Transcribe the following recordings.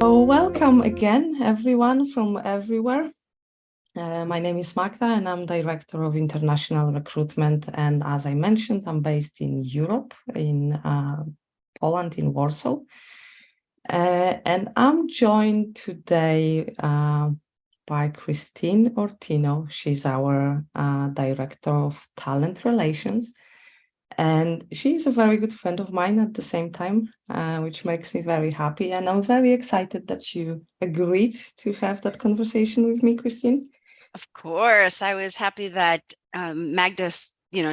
So welcome again, everyone from everywhere. My name is Magda and I'm Director of International Recruitment. And as I mentioned, I'm based in Europe, in Poland, in Warsaw. And I'm joined today by Christine Ortino. She's our Director of Talent Relations. And she's a very good friend of mine at the same time, which makes me very happy. And I'm very excited that you agreed to have that conversation with me, Christine. Of course, I was happy that Magda,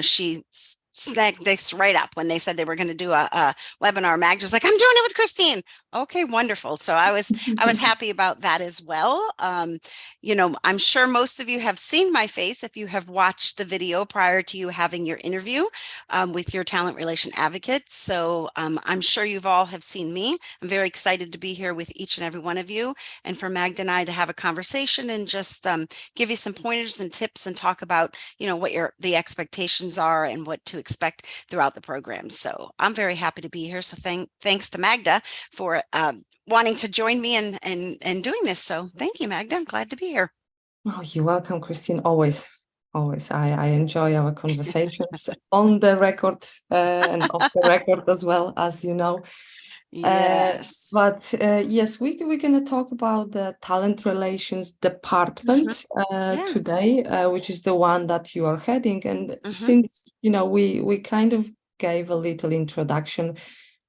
she snagged this right up when they said they were going to do a webinar. Magda was like, "I'm doing it with Christine." Okay, wonderful. So I was happy about that as well. I'm sure most of you have seen my face if you have watched the video prior to you having your interview with your talent relation advocate. So I'm sure you've all have seen me. I'm very excited to be here with each and every one of you, and for Magda and I to have a conversation and just give you some pointers and tips and talk about, what the expectations are and what to expect throughout the program. So I'm very happy to be here. So thanks to Magda for wanting to join me and doing this. So thank you, Magda. I'm glad to be here. Oh, you're welcome, Christine. Always, always. I enjoy our conversations on the record and off the record as well, as you know. Yes. But yes, we're going to talk about the talent relations department Yeah. today, which is the one that you are heading. And Mhm. since, we kind of gave a little introduction,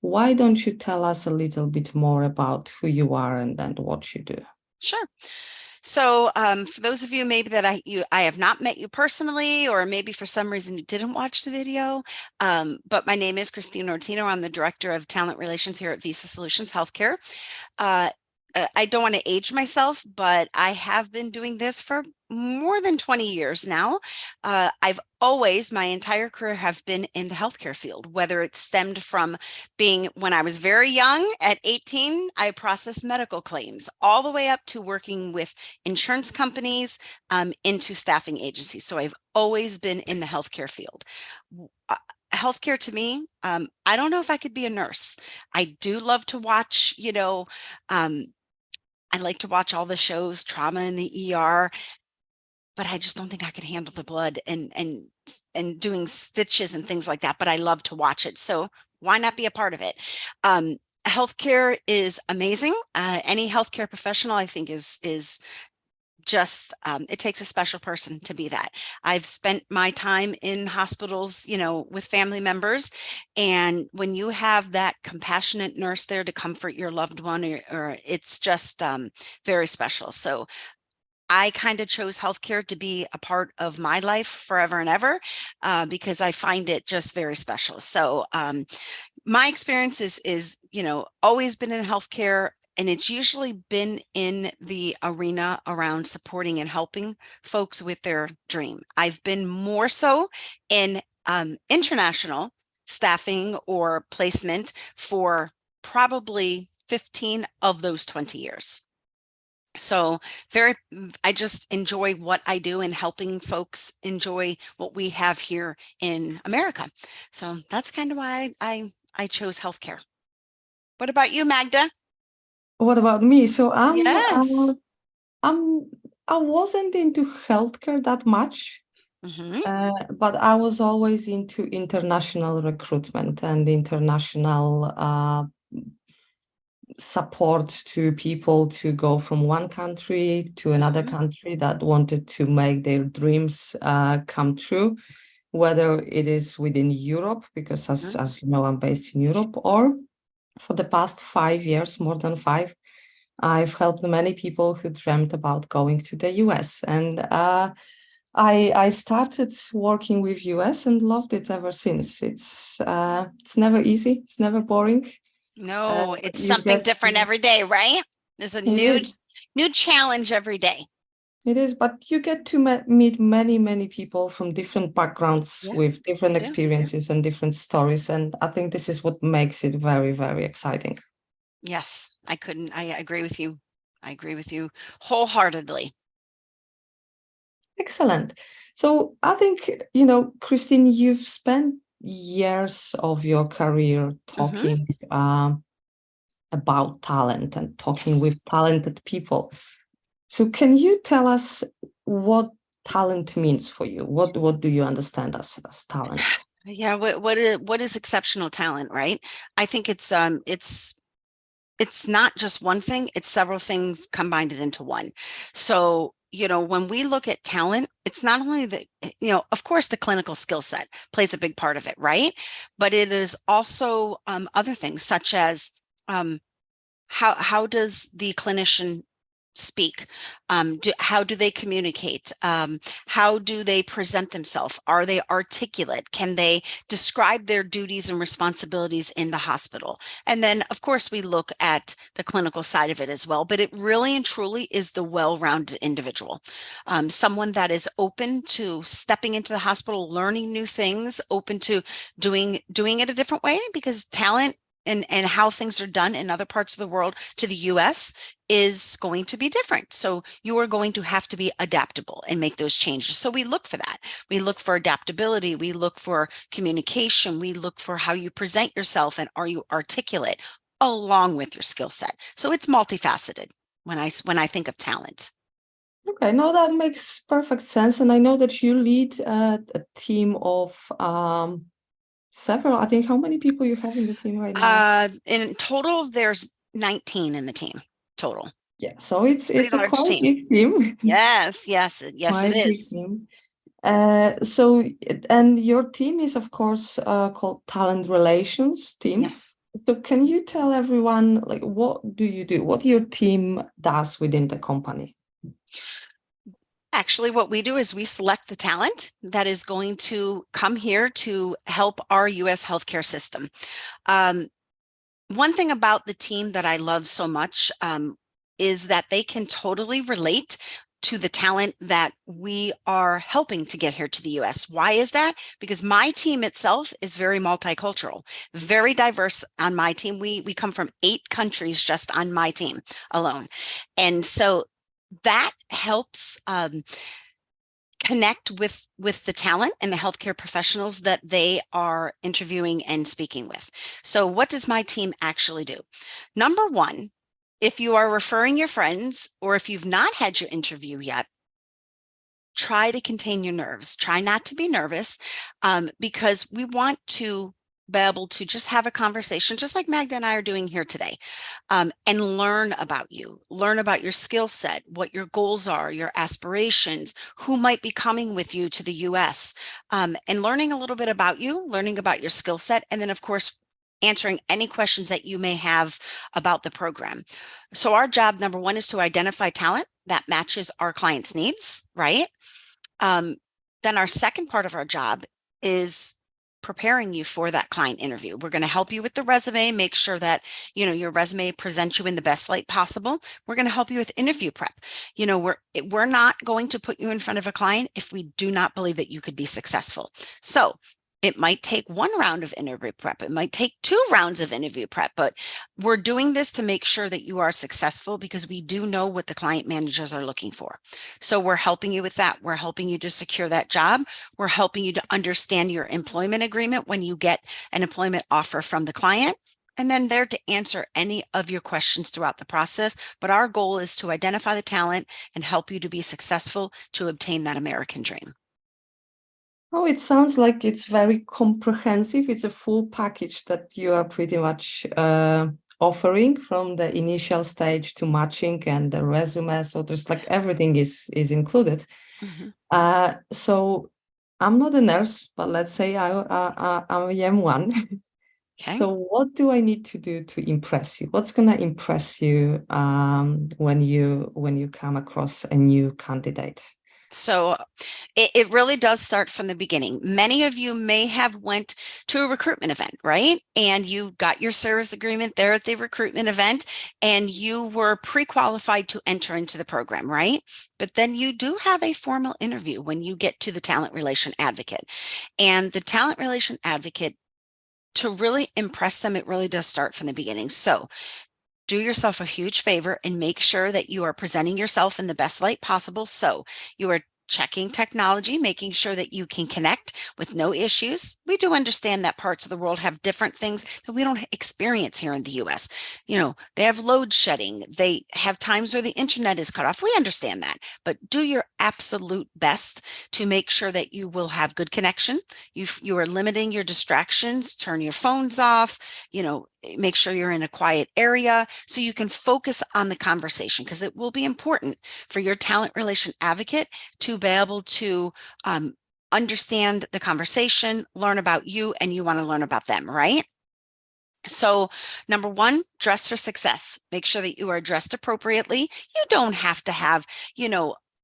why don't you tell us a little bit more about who you are and what you do? Sure. So for those of you maybe that I have not met you personally, or maybe for some reason you didn't watch the video, but my name is Christine Ortino. I'm the Director of Talent Relations here at Visa Solutions Healthcare. Uh, I don't want to age myself, but I have been doing this for more than 20 years now. I've always, my entire career, have been in the healthcare field, whether it stemmed from being when I was very young at 18, I processed medical claims, all the way up to working with insurance companies into staffing agencies. So I've always been in the healthcare field. Healthcare to me, I don't know if I could be a nurse. I do love to watch, I like to watch all the shows, trauma in the ER, but I just don't think I could handle the blood and doing stitches and things like that. But I love to watch it. So why not be a part of it? Healthcare is amazing. Any healthcare professional, I think, is just it takes a special person to be that. I've spent my time in hospitals, with family members, and when you have that compassionate nurse there to comfort your loved one, or it's just very special. So I kind of chose healthcare to be a part of my life forever and ever because I find it just very special. So my experience is always been in healthcare, and it's usually been in the arena around supporting and helping folks with their dream. I've been more so in international staffing or placement for probably 15 of those 20 years. So I just enjoy what I do and helping folks enjoy what we have here in America. So that's kind of why I chose healthcare. What about you, Magda? What about me? So Yes. I'm, I wasn't into healthcare that much. Mm-hmm. But I was always into international recruitment and international support to people to go from one country to another Mm-hmm. country that wanted to make their dreams come true, whether it is within Europe, because Mm-hmm. as you know, I'm based in Europe, or for the past 5 years, more than five, I've helped many people who dreamt about going to the US. And I started working with US and loved it ever since. It's never easy. It's never boring. No, But it's you something get different to, every day, right? There's a it is, new challenge every day. it is. But you get to meet many people from different backgrounds Yeah, with different you do. experiences and different stories. And I think this is what makes it very exciting. Yes, I agree with you. I agree with you wholeheartedly. Excellent. So I think, Christine, you've spent years of your career Mm-hmm. talking about talent and talking with Yes. talented people. So can you tell us what talent means for you? What do you understand as talent? Yeah, what is exceptional talent, right? I think it's not just one thing, it's several things combined it into one. So, when we look at talent, it's not only of course, the clinical skill set plays a big part of it, right? But it is also other things such as um, how does the clinician speak? How do they communicate? How do they present themselves? Are they articulate? Can they describe their duties and responsibilities in the hospital? And then, of course, we look at the clinical side of it as well, but it really and truly is the well-rounded individual. Someone that is open to stepping into the hospital, learning new things, open to doing it a different way, because talent and how things are done in other parts of the world to the US is going to be different. So you are going to have to be adaptable and make those changes. So we look for that. We look for adaptability. We look for communication. We look for how you present yourself and are you articulate along with your skill set. So it's multifaceted when I think of talent. Okay, no, that makes perfect sense. And I know that you lead a team of several. I think how many people you have in the team right now? In total, there's 19 in the team total. Yeah, so it's Pretty a large quite team. big team. Yes, yes, yes, it Quite big is. team. So and your team is of course called Talent Relations team. Yes. So can you tell everyone like what do you do? What your team does within the company? Actually, what we do is we select the talent that is going to come here to help our US healthcare system. Um, One thing about the team that I love so much is that they can totally relate to the talent that we are helping to get here to the US. Why is that? Because my team itself is very multicultural, very diverse on my team. We come from 8 countries just on my team alone. And so that helps connect with the talent and the healthcare professionals that they are interviewing and speaking with. So what does my team actually do? Number one, if you are referring your friends or if you've not had your interview yet, try to contain your nerves. Try not to be nervous because we want to be able to just have a conversation, just like Magda and I are doing here today, and learn about you, learn about your skill set, what your goals are, your aspirations, who might be coming with you to the US, and learning a little bit about you, learning about your skill set, and then, of course, answering any questions that you may have about the program. So our job, number one, is to identify talent that matches our clients' needs, right? Um, then our second part of our job is preparing you for that client interview. We're going to help you with the resume, make sure that, your resume presents you in the best light possible. We're going to help you with interview prep. We're not going to put you in front of a client if we do not believe that you could be successful. So it might take 1 round of interview prep. It might take 2 rounds of interview prep, but we're doing this to make sure that you are successful because we do know what the client managers are looking for. So we're helping you with that. We're helping you to secure that job. We're helping you to understand your employment agreement when you get an employment offer from the client. And then there to answer any of your questions throughout the process. But our goal is to identify the talent and help you to be successful to obtain that American dream. Oh, it sounds like it's very comprehensive. It's a full package that you are pretty much offering from the initial stage to matching and the resume. So there's like everything is included. Mhm. So I'm not a nurse, but let's say I am one. Okay. So what do I need to do to impress you? What's gonna impress you when you come across a new candidate? So it really does start from the beginning. Many of you may have went to a recruitment event, right? And you got your service agreement there at the recruitment event and you were pre-qualified to enter into the program, right? But then you do have a formal interview when you get to the talent relation advocate. And the talent relation advocate, to really impress them, it really does start from the beginning. So do yourself a huge favor and make sure that you are presenting yourself in the best light possible. So you are checking technology, making sure that you can connect with no issues. We do understand that parts of the world have different things that we don't experience here in the US. They have load shedding. They have times where the internet is cut off. We understand that, but do your absolute best to make sure that you will have good connection. You are limiting your distractions, turn your phones off, make sure you're in a quiet area so you can focus on the conversation, because it will be important for your talent relation advocate to be able to understand the conversation, learn about you, and you want to learn about them, right? So number one, dress for success. Make sure that you are dressed appropriately. You don't have to have,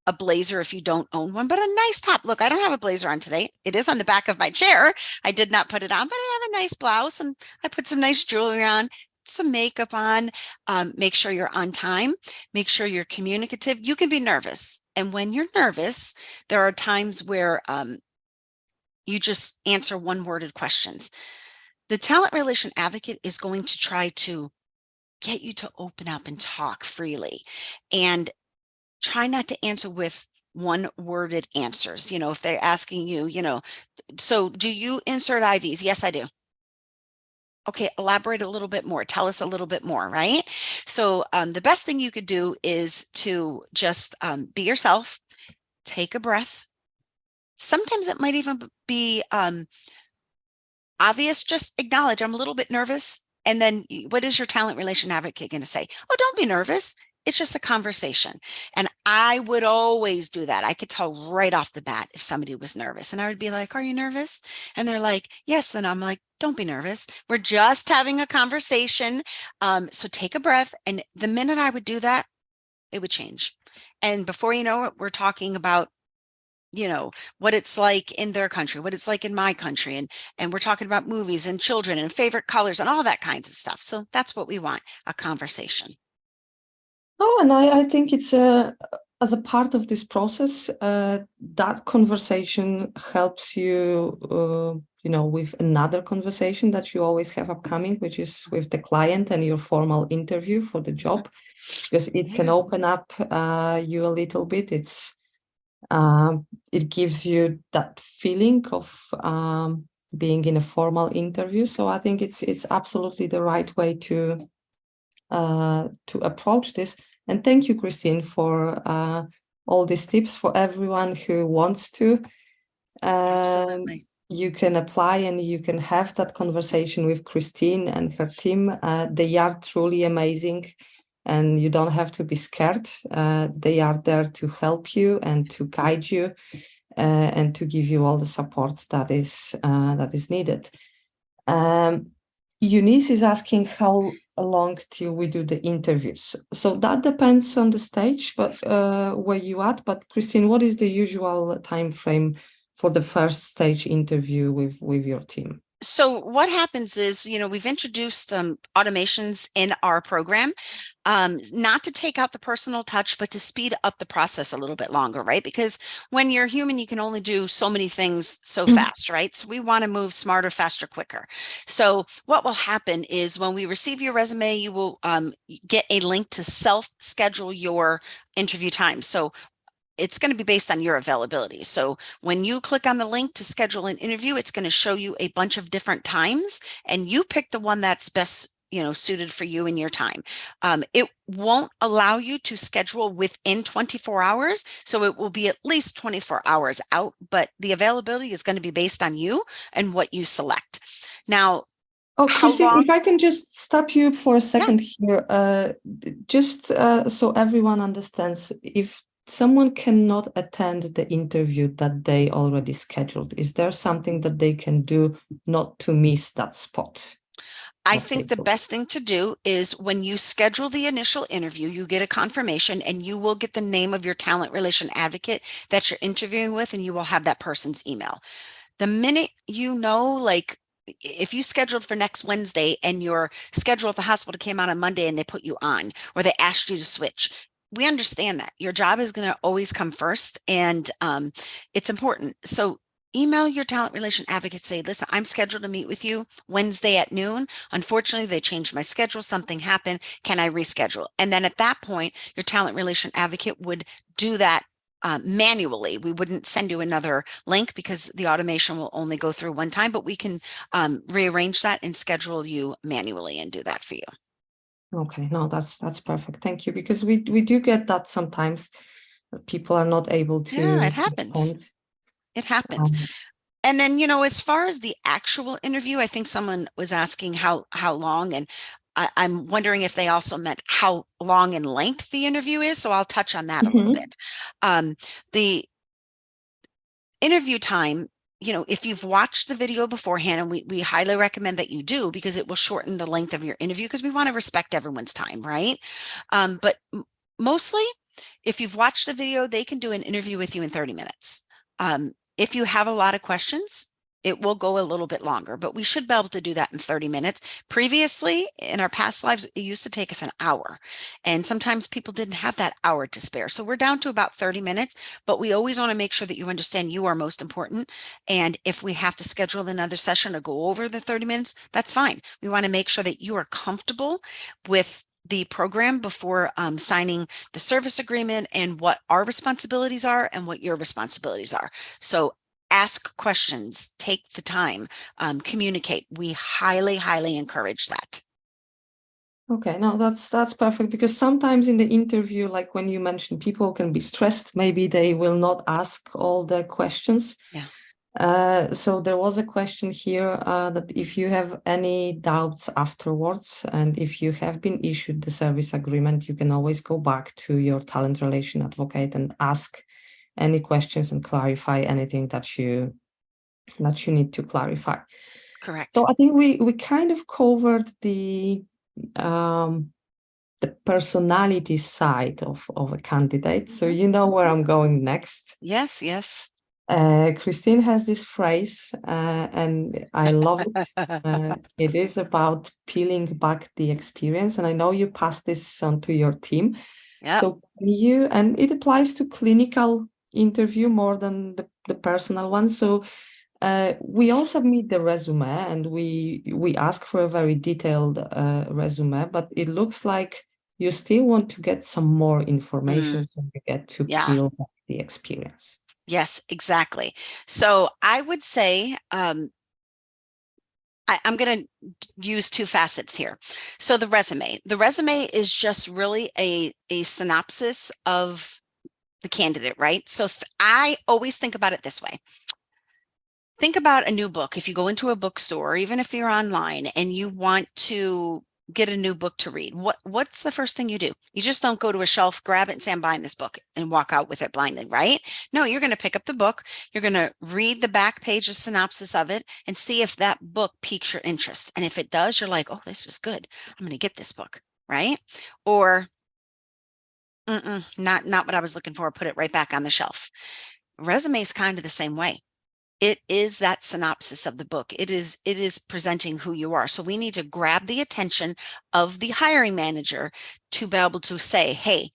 a blazer if you don't own one, but a nice top. Look, I don't have a blazer on today. It is on the back of my chair. I did not put it on, but I have a nice blouse and I put some nice jewelry on, some makeup on. Make sure you're on time. Make sure you're communicative. You can be nervous. And when you're nervous, there are times where you just answer one-worded questions. The talent relation advocate is going to try to get you to open up and talk freely, and try not to answer with one-worded answers. If they're asking you, so do you insert IVs? Yes, I do. Okay, elaborate a little bit more. Tell us a little bit more, right? So the best thing you could do is to just be yourself, take a breath. Sometimes it might even be obvious. Just acknowledge, I'm a little bit nervous. And then what is your talent relation advocate going to say? Oh, don't be nervous. It's just a conversation. And I would always do that. I could tell right off the bat if somebody was nervous, and I would be like, are you nervous? And they're like, yes. And I'm like, don't be nervous. We're just having a conversation. So take a breath. And the minute I would do that, it would change. And before you know it, we're talking about what it's like in their country, what it's like in my country. And we're talking about movies and children and favorite colors and all that kinds of stuff. So that's what we want, a conversation. Oh, and I think it's as a part of this process, that conversation helps you, with another conversation that you always have upcoming, which is with the client and your formal interview for the job, because it can open up you a little bit. It gives you that feeling of being in a formal interview. So I think it's absolutely the right way to approach this. And thank you, Christine, for all these tips for everyone who wants to. Absolutely. You can apply and you can have that conversation with Christine and her team. They are truly amazing, and you don't have to be scared. They are there to help you and to guide you and to give you all the support that is needed. Eunice is asking how long till we do the interviews. So that depends on the stage, but where you at. But Christine, what is the usual time frame for the first stage interview with your team? So what happens is, we've introduced automations in our program, not to take out the personal touch, but to speed up the process a little bit longer, right? Because when you're human, you can only do so many things so fast, right? So we want to move smarter, faster, quicker. So what will happen is when we receive your resume, you will get a link to self-schedule your interview time. So it's going to be based on your availability. So when you click on the link to schedule an interview, it's going to show you a bunch of different times, and you pick the one that's best suited for you and your time. It won't allow you to schedule within 24 hours. So it will be at least 24 hours out, but the availability is going to be based on you and what you select. Now, oh, how Christine, long? if I can just stop you for a second Yeah. here, just so everyone understands, if someone cannot attend the interview that they already scheduled, is there something that they can do not to miss that spot? I think the best thing to do is when you schedule the initial interview, you get a confirmation and you will get the name of your talent relation advocate that you're interviewing with, and you will have that person's email. The minute like if you scheduled for next Wednesday and your schedule at the hospital came out on Monday and they put you on, or they asked you to switch, we understand that your job is going to always come first, and it's important. So email your talent relation advocate, say, listen, I'm scheduled to meet with you Wednesday at noon. Unfortunately, they changed my schedule. Something happened. Can I reschedule? And then at that point, your talent relation advocate would do that manually. We wouldn't send you another link because the automation will only go through one time, but we can rearrange that and schedule you manually and do that for you. Okay, no, that's perfect. Thank you. Because we do get that sometimes people are not able Yeah, to it happens. attend. It happens. Um, And then, as far as the actual interview, I think someone was asking how long, and I'm wondering if they also meant how long in length the interview is. So I'll touch on that a little bit. The interview time, if you've watched the video beforehand, and we highly recommend that you do, because it will shorten the length of your interview, because we want to respect everyone's time, right? But mostly, if you've watched the video, they can do an interview with you in 30 minutes. If you have a lot of questions, it will go a little bit longer, but we should be able to do that in 30 minutes. Previously, in our past lives, it used to take us an hour, and sometimes people didn't have that hour to spare. So we're down to about 30 minutes, but we always want to make sure that you understand you are most important. And if we have to schedule another session to go over the 30 minutes, that's fine. We want to make sure that you are comfortable with the program before signing the service agreement, and what our responsibilities are and what your responsibilities are. So ask questions, take the time, communicate. We highly, highly encourage that. Okay, no, that's perfect, because sometimes in the interview, like when you mentioned, people can be stressed, maybe they will not ask all the questions. Yeah. So there was a question here that if you have any doubts afterwards, and if you have been issued the service agreement, you can always go back to your talent relation advocate and ask any questions and clarify anything that you need to clarify. Correct. So I think we kind of covered the personality side of a candidate. So you know where I'm going next. Yes, yes. Christine has this phrase, and I love it. It is about peeling back the experience, and I know you pass this on to your team. Yeah. So and it applies to clinical interview more than the personal one. So we all submit the resume, and we ask for a very detailed resume, but it looks like you still want to get some more information, so you get to Yeah. peel back the experience. Yes, exactly. So I would say I'm going to use two facets here. So the resume is just really a synopsis of the candidate, right? So I always think about it this way. Think about a new book. If you go into a bookstore, or even if you're online and you want to get a new book to read, what's the first thing you do? You just don't go to a shelf, grab it and say, I'm buying this book, and walk out with it blindly, right? No, you're going to pick up the book. You're going to read the back page, a synopsis of it, and see if that book piques your interest. And if it does, you're like, oh, this was good. I'm going to get this book, right? Or not what I was looking for. Put it right back on the shelf. Resume is kind of the same way. It is that synopsis of the book. It is presenting who you are. So we need to grab the attention of the hiring manager to be able to say, hey,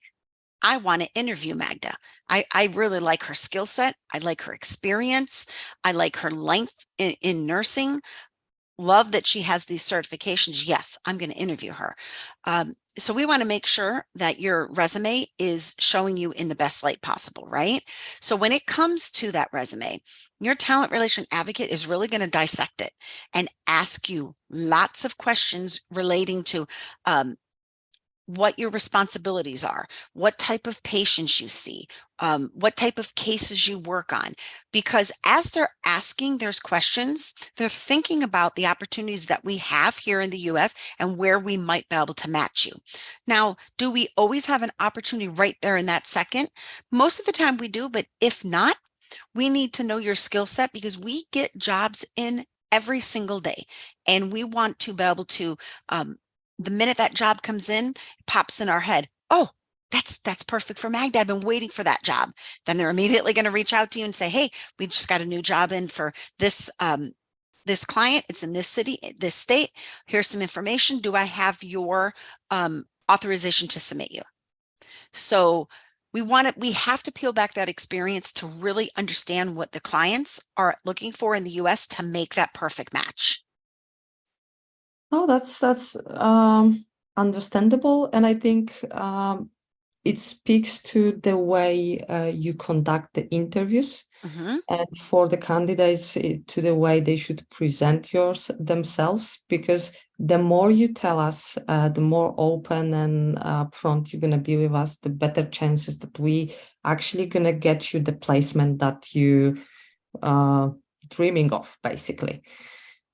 I want to interview Magda. I really like her skill set. I like her experience. I like her length in nursing. Love that she has these certifications. Yes, I'm going to interview her. So we want to make sure that your resume is showing you in the best light possible, right? So when it comes to that resume, your talent relation advocate is really going to dissect it and ask you lots of questions relating to what your responsibilities are, what type of patients you see, what type of cases you work on. Because as they're asking those questions, they're thinking about the opportunities that we have here in the US and where we might be able to match you. Now, do we always have an opportunity right there in that second? Most of the time we do, but if not, we need to know your skill set, because we get jobs in every single day, and we want to be able to the minute that job comes in, pops in our head, oh, that's perfect for Magda. I've been waiting for that job. Then they're immediately going to reach out to you and say, hey, we just got a new job in for this this client. It's in this city, this state. Here's some information. Do I have your authorization to submit you? So we have to peel back that experience to really understand what the clients are looking for in the US to make that perfect match. Oh, that's understandable, and I think it speaks to the way you conduct the interviews. And for the candidates, to the way they should present themselves, because the more you tell us, the more open and upfront you're going to be with us, the better chances that we actually going to get you the placement that you dreaming of, basically.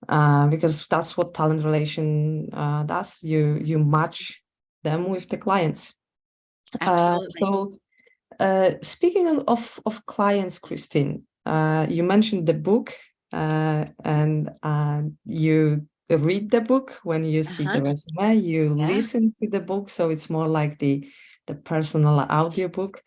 Because that's what talent relation does. You match them with the clients. Absolutely. Speaking of clients, Christine, you mentioned the book, and you read the book when you see the resume, you Yeah. listen to the book, so it's more like the personal audiobook.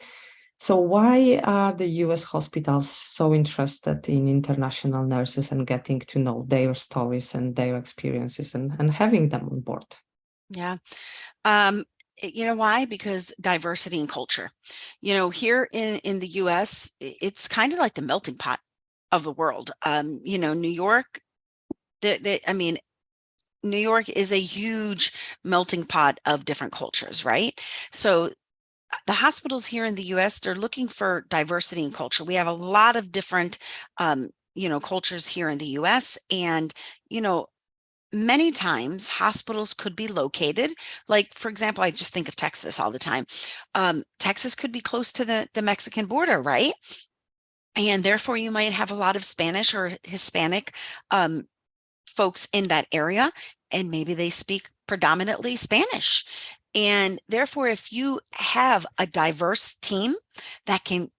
So why are the US hospitals so interested in international nurses and getting to know their stories and their experiences and having them on board? Yeah. You know why? Because diversity and culture. Here in the US, it's kind of like the melting pot of the world. New York, I mean, New York is a huge melting pot of different cultures, right? So the hospitals here in the US, they're looking for diversity and culture. We have a lot of different, cultures here in the US, and, many times hospitals could be located, like, for example, I just think of Texas all the time. Texas could be close to the Mexican border, right? And therefore you might have a lot of Spanish or Hispanic folks in that area, and maybe they speak predominantly Spanish. And therefore, if you have a diverse team that can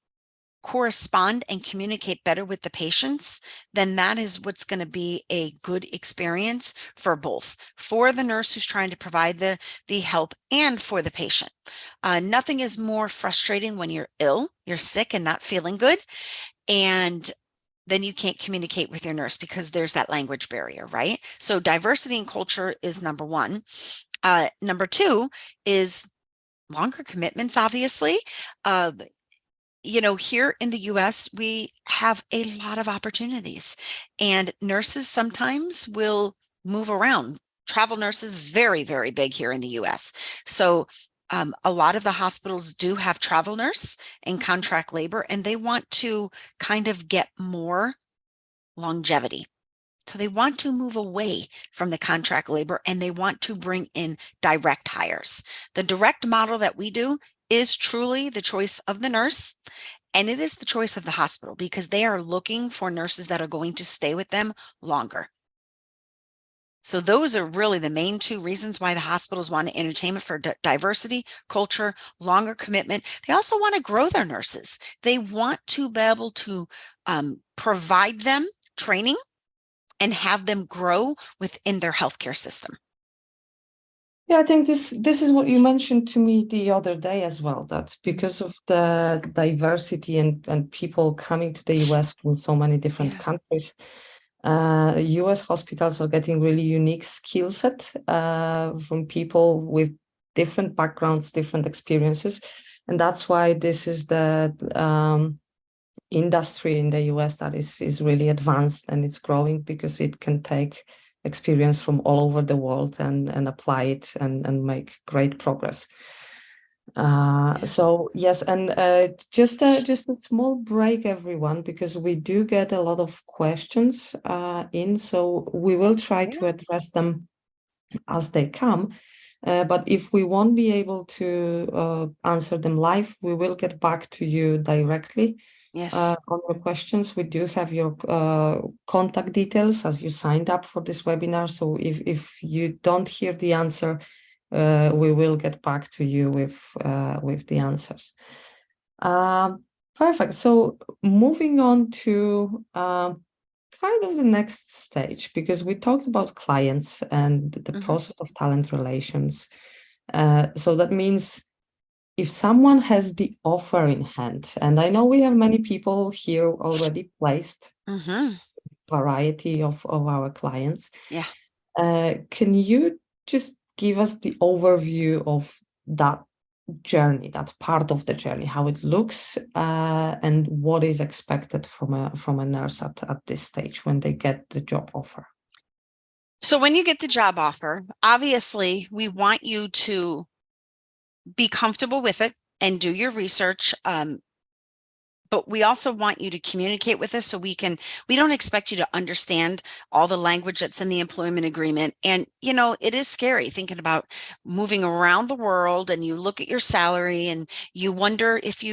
correspond and communicate better with the patients, then that is what's going to be a good experience for both, for the nurse who's trying to provide the help, and for the patient. Nothing is more frustrating when you're ill, you're sick and not feeling good, and then you can't communicate with your nurse because there's that language barrier, right? So diversity and culture is number one. Number two is longer commitments, obviously. Here in the US, we have a lot of opportunities, and nurses sometimes will move around. Travel nurses, very, very big here in the US. So a lot of the hospitals do have travel nurse and contract labor, and they want to kind of get more longevity. So they want to move away from the contract labor, and they want to bring in direct hires. The direct model that we do is truly the choice of the nurse, and it is the choice of the hospital, because they are looking for nurses that are going to stay with them longer. So those are really the main two reasons why the hospitals want entertainment: for diversity, culture, longer commitment. They also want to grow their nurses. They want to be able to provide them training and have them grow within their healthcare system. Yeah, I think this is what you mentioned to me the other day as well, that because of the diversity and people coming to the US from so many different countries, US hospitals are getting really unique skill set from people with different backgrounds, different experiences. And that's why this is the industry in the US that is really advanced, and it's growing because it can take experience from all over the world and apply it and make great progress. So yes, and just a small break, everyone, because we do get a lot of questions in, so we will try to address them as they come. But if we won't be able to answer them live, we will get back to you directly. Yes. On your questions. We do have your contact details as you signed up for this webinar. So if you don't hear the answer, we will get back to you with the answers. Perfect. So moving on to kind of the next stage, because we talked about clients and the process of talent relations. So that means if someone has the offer in hand, and I know we have many people here already placed, variety of our clients. Yeah. Can you just give us the overview of that journey, that part of the journey, how it looks, and what is expected from a nurse at this stage when they get the job offer? So when you get the job offer, obviously we want you to be comfortable with it. and do your research. But we also want you to communicate with us so we don't expect you to understand all the language that's in the employment agreement. And, it is scary thinking about moving around the world, and you look at your salary and you wonder if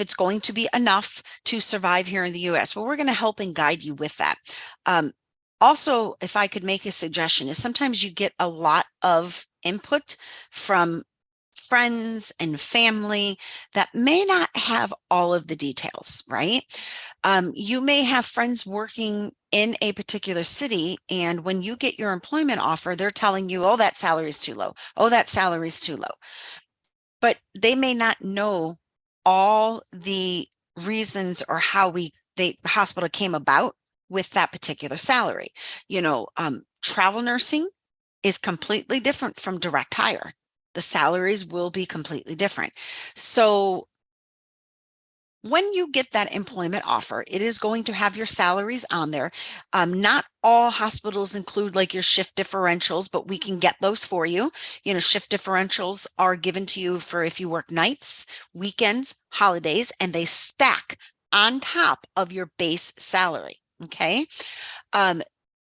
it's going to be enough to survive here in the US. Well, we're going to help and guide you with that. Also, if I could make a suggestion, is sometimes you get a lot of input from friends and family that may not have all of the details, right? You may have friends working in a particular city, and when you get your employment offer, they're telling you, oh, that salary is too low. Oh, that salary is too low. But they may not know all the reasons or how the hospital came about with that particular salary. Travel nursing is completely different from direct hire. The salaries will be completely different. So when you get that employment offer, it is going to have your salaries on there. Not all hospitals include like your shift differentials, but we can get those for you. Shift differentials are given to you for if you work nights, weekends, holidays, and they stack on top of your base salary. Okay.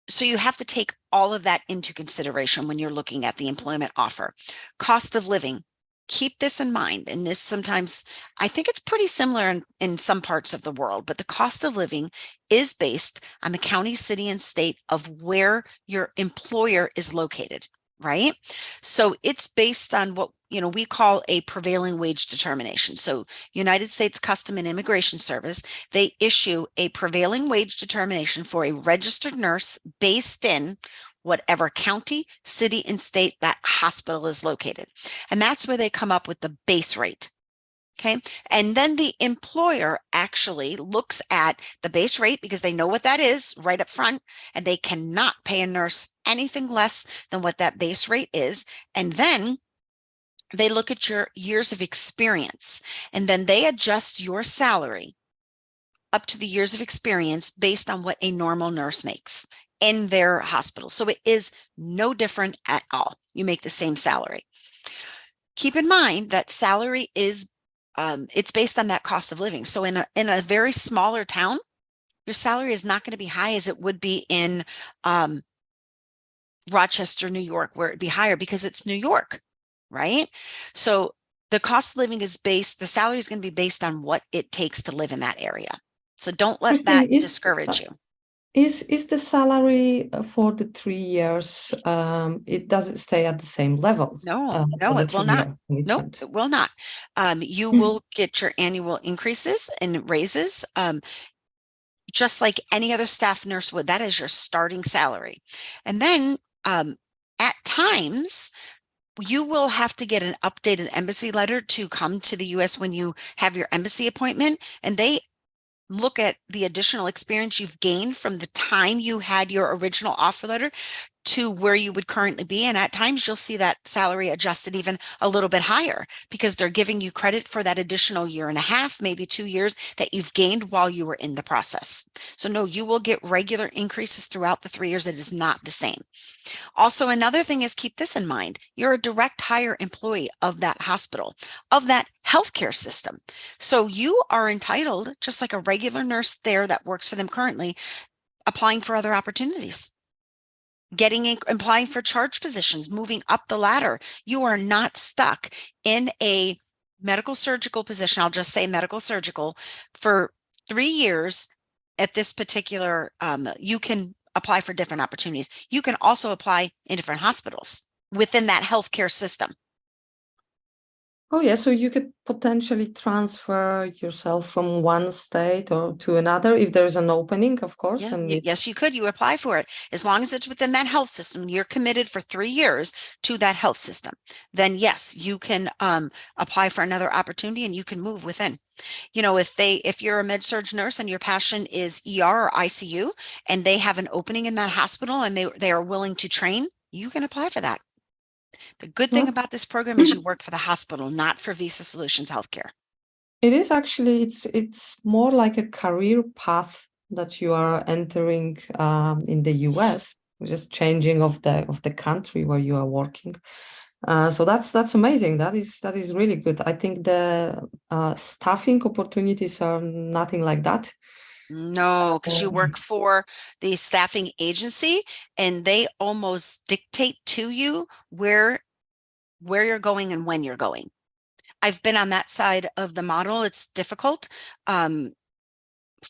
So you have to take all of that into consideration when you're looking at the employment offer. Cost of living. Keep this in mind. And this sometimes, I think it's pretty similar in some parts of the world, but the cost of living is based on the county, city, and state of where your employer is located, right? So it's based on what we call a prevailing wage determination. So United States Custom and Immigration Service, they issue a prevailing wage determination for a registered nurse based in whatever county, city, and state that hospital is located. And that's where they come up with the base rate. Okay. And then the employer actually looks at the base rate because they know what that is right up front, and they cannot pay a nurse anything less than what that base rate is. And then they look at your years of experience, and then they adjust your salary up to the years of experience based on what a normal nurse makes in their hospital. So it is no different at all. You make the same salary. Keep in mind that salary is it's based on that cost of living. So in a very smaller town, your salary is not going to be high as it would be in Rochester, New York, where it'd be higher because it's New York, right? So the cost of living the salary is going to be based on what it takes to live in that area. So don't let Christine, that discourage you. Is the salary for the 3 years, it doesn't stay at the same level? No, For the it will 3 not. year Nope, commitment? it will not. You will get your annual increases and raises, just like any other staff nurse would. That is your starting salary. And then at times, you will have to get an updated embassy letter to come to the US when you have your embassy appointment, and they look at the additional experience you've gained from the time you had your original offer letter to where you would currently be. And at times you'll see that salary adjusted even a little bit higher because they're giving you credit for that additional year and a half, maybe 2 years that you've gained while you were in the process. So no, you will get regular increases throughout the 3 years. It is not the same. Also, another thing is, keep this in mind. You're a direct hire employee of that hospital, of that healthcare system. So you are entitled, just like a regular nurse there that works for them currently, applying for other opportunities, applying for charge positions, moving up the ladder. You are not stuck in a medical surgical position. I'll just say medical surgical for 3 years at this particular, you can apply for different opportunities. You can also apply in different hospitals within that healthcare system. Oh, yeah. So you could potentially transfer yourself from one state or to another if there is an opening, of course. Yeah, And yes, you could. You apply for it. As long as it's within that health system, you're committed for 3 years to that health system. Then yes, you can apply for another opportunity and you can move within. If you're a med-surg nurse and your passion is ER or ICU and they have an opening in that hospital and they are willing to train, you can apply for that. The good thing about this program is you work for the hospital, not for Visa Solutions Healthcare. it is actually, it's more like a career path that you are entering in the US, just changing of the country where you are working. So that's amazing. That is really good. I think the staffing opportunities are nothing like that. No, because you Um, work for the staffing agency and they almost dictate to you where you're going and when you're going. I've been on that side of the model. It's difficult.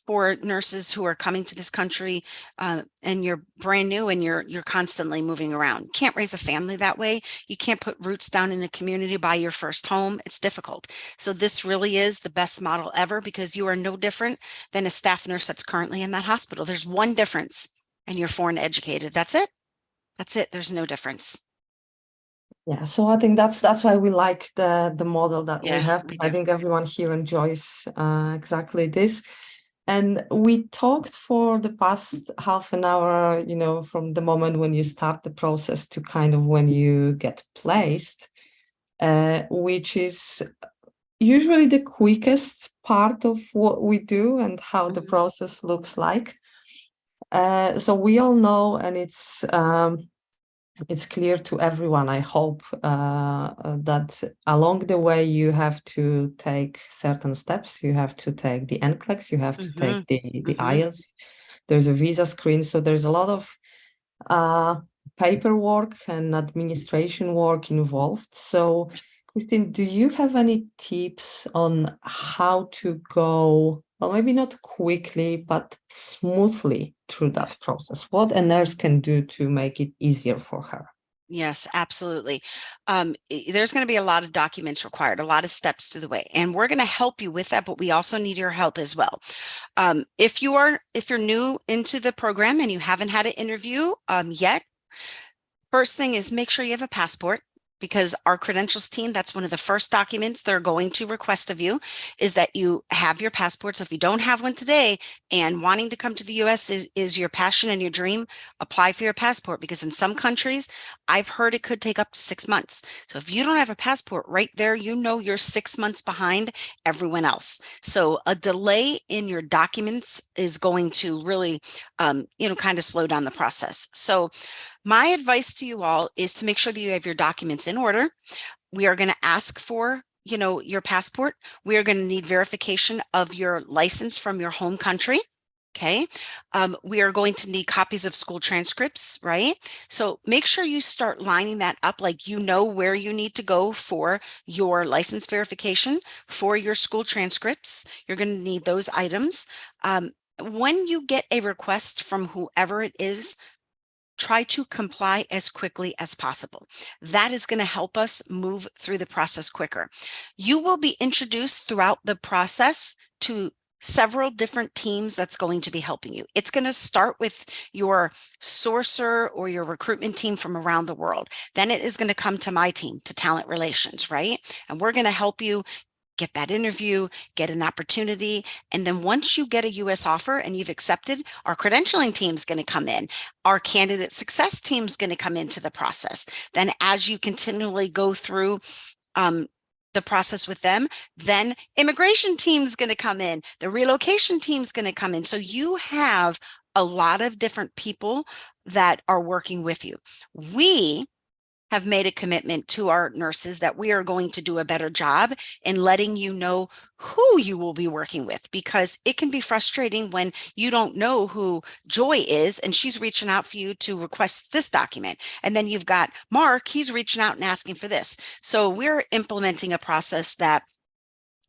For nurses who are coming to this country and you're brand new and you're constantly moving around. You can't raise a family that way. You can't put roots down in a community, buy your first home. It's difficult. So this really is the best model ever because you are no different than a staff nurse that's currently in that hospital. There's one difference and you're foreign educated. That's it. That's it. There's no difference. yeah, so I think that's why we like the model that we Yeah, have. we I do. think everyone here enjoys exactly this. And we talked for the past half an hour, from the moment when you start the process to kind of when you get placed, which is usually the quickest part of what we do and how the Mhm. process looks like. So we all know, and it's clear to everyone, I hope, that along the way you have to take certain steps. You have to take the NCLEX, you have to take the Mhm. IELTS. There's a visa screen, so there's a lot of uh, paperwork and administration work involved. So, Yes. Christine, do you have any tips on how to go, well, maybe not quickly, but smoothly through that process? What a nurse can do to make it easier for her? Yes, absolutely. There's going to be a lot of documents required, a lot of steps through the way, and we're going to help you with that, but we also need your help as well. If you're new into the program and you haven't had an interview yet, first thing is make sure you have a passport because our credentials team, that's one of the first documents they're going to request of you is that you have your passport. So if you don't have one today and wanting to come to the US is your passion and your dream, apply for your passport because in some countries, I've heard it could take up to 6 months. So if you don't have a passport right there, you're 6 months behind everyone else. So a delay in your documents is going to really, kind of slow down the process. So my advice to you all is to make sure that you have your documents in order. We are going to ask for, your passport. We are going to need verification of your license from your home country. Okay. We are going to need copies of school transcripts, right? So make sure you start lining that up like you know where you need to go for your license verification, for your school transcripts. You're going to need those items. When you get a request from whoever it is, try to comply as quickly as possible. That is going to help us move through the process quicker. You will be introduced throughout the process to several different teams that's going to be helping you. It's going to start with your sourcer or your recruitment team from around the world. Then it is going to come to my team, to talent relations, right? And we're going to help you get that interview, get an opportunity. And then once you get a US offer and you've accepted, our credentialing team is going to come in. Our candidate success team is going to come into the process. Then as you continually go through the process with them, then immigration team is going to come in. The relocation team is going to come in. So you have a lot of different people that are working with you. We have made a commitment to our nurses that we are going to do a better job in letting you know who you will be working with because it can be frustrating when you don't know who Joy is and she's reaching out for you to request this document. And then you've got Mark, he's reaching out and asking for this. So we're implementing a process that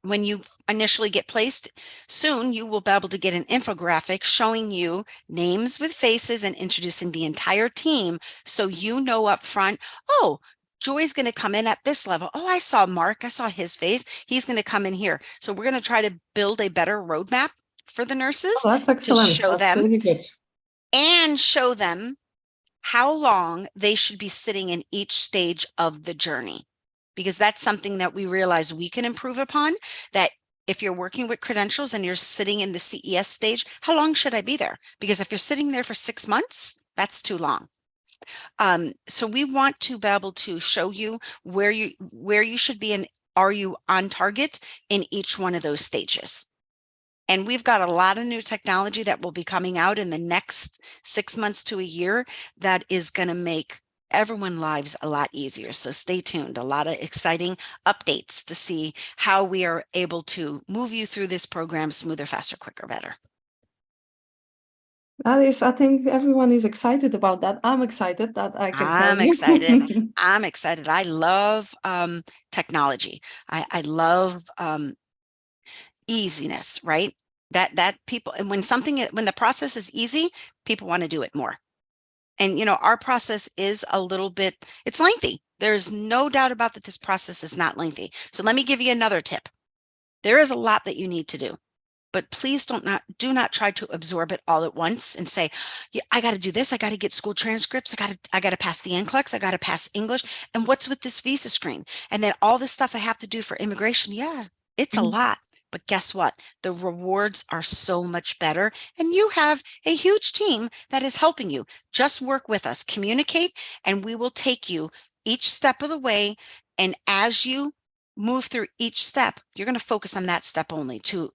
when you initially get placed, soon you will be able to get an infographic showing you names with faces and introducing the entire team. So you know up front, oh, Joy's going to come in at this level. Oh, I saw Mark. I saw his face. He's going to come in here. So we're going to try to build a better roadmap for the Oh, nurses that's to excellent. show That's them really good. and show them how long they should be sitting in each stage of the journey. Because that's something that we realize we can improve upon, that if you're working with credentials and you're sitting in the CES stage, how long should I be there? Because if you're sitting there for 6 months, that's too long. So we want to be able to show you where you should be and are you on target in each one of those stages. And we've got a lot of new technology that will be coming out in the next 6 months to a year that is going to make everyone's lives a lot easier. So stay tuned. A lot of exciting updates to see how we are able to move you through this program smoother, faster, quicker, better. I think everyone is excited about that. I'm excited, that I can tell I'm you. excited. I'm excited. I love technology. I love easiness, right? That people, and when the process is easy, people want to do it more. And our process is a little bit, it's lengthy. There's no doubt about that. This process is not lengthy. So let me give you another tip. There is a lot that you need to do, but please do not try to absorb it all at once and say, yeah, I got to do this. I got to get school transcripts. I got to pass the NCLEX. I got to pass English. And what's with this visa screen? And then all this stuff I have to do for immigration. Yeah, it's a lot. But guess what? The rewards are so much better. And you have a huge team that is helping you. Just work with us, communicate, and we will take you each step of the way. And as you move through each step, you're going to focus on that step only to